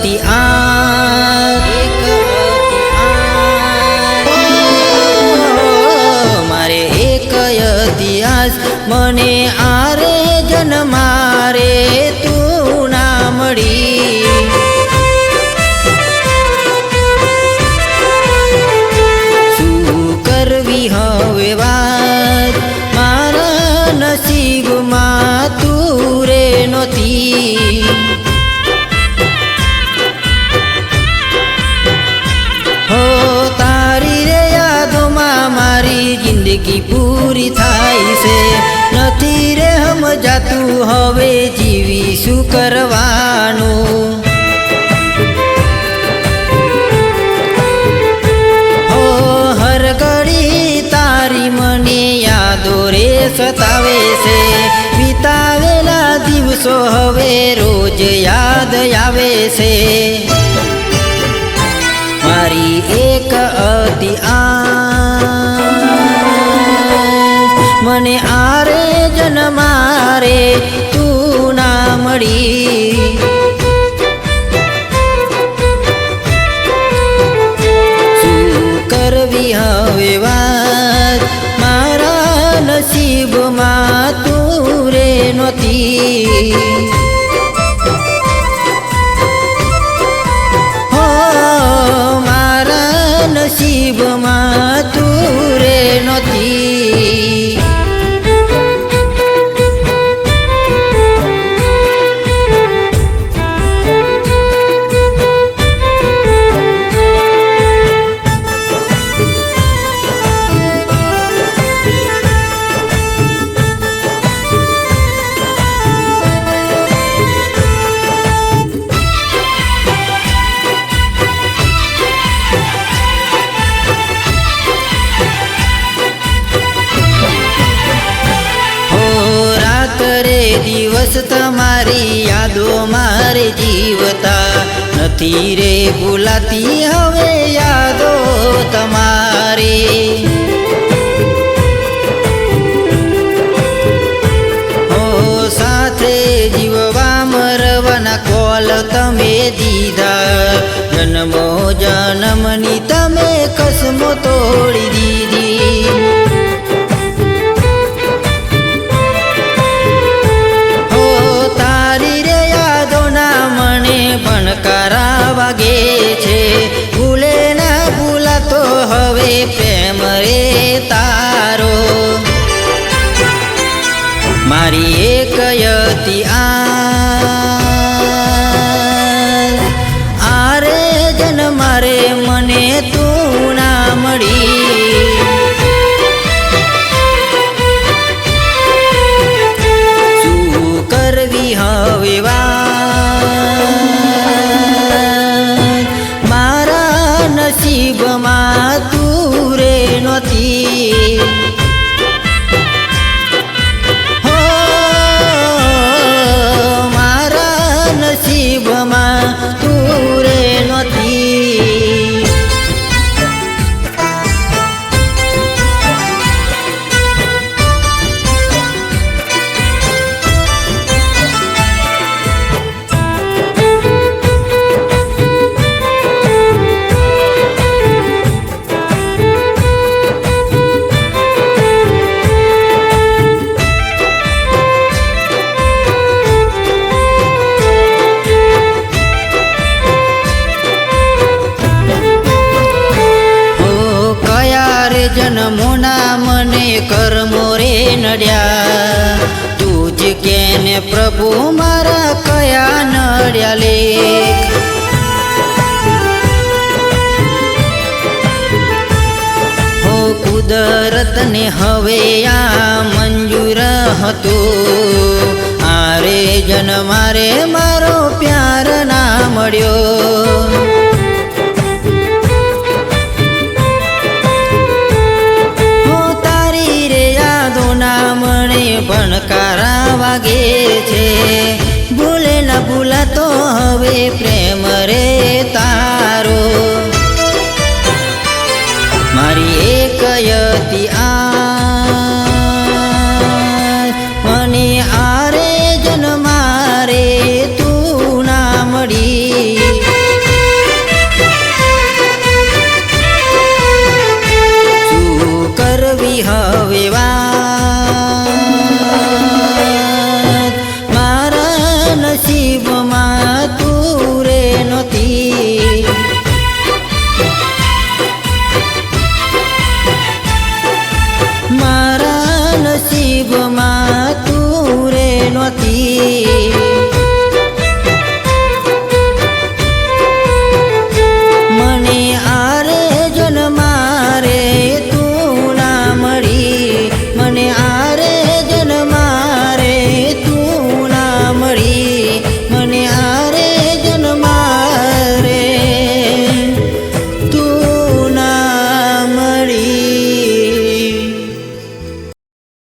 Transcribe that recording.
હતી મારે એક ઇતિહાસ મને આરે જન્મારે તું ના મળી હવે વાત મારા નસીબમાં તું રે નહોતી હો તારી રે યાદોમાં મારી જિંદગી પૂરી થાય છે નથી રે સમજાતું હવે જીવી શું કરવાનું સતાવે છે વિતાવેલા દિવસો હવે રોજ યાદ આવે છે મારી એક હતી મને આરે જન્મારે તું ના મળી શું કરવી હવે વાત નસીબમાં તું રે નહોતી હો મારા નસીબમાં તું રે નહોતી દિવસ તમારી યાદો મારે જીવતા નથી રે ભૂલાતી હવે યાદો તમારી હો સાથે જીવવા મરવાના કોલ તમે દીધા જન્મો જન્મની તમે કસમો તોડી દીધી વાગે છે ભૂલે ના ભૂલાતો હવે પ્રેમ રે તારો મારી એક હતી આરે જન્મારે મને તું ના મળી શું કરવી હવે નસીબમાં તું રે નહોતી હો મારા નસીબમાં તું રે નહોતી જન્મોના મને કર્મો રે નડ્યા તું જ કેને પ્રભુ મારા કયા નડ્યા લેખ હો કુદરતને હવે આ મંજૂર હતું આરે જન્મારે મારો પ્યાર ના મળ્યો ભણકારા વાગે છે ભૂલે ના ભૂલાતો હવે પ્રેમ રે તારો મારી એક હતી મને આરે જન્મારે તું ના મળી કરી હવે વાત મારા નસીબમાં તું રે નહોતી મારા નસીબમાં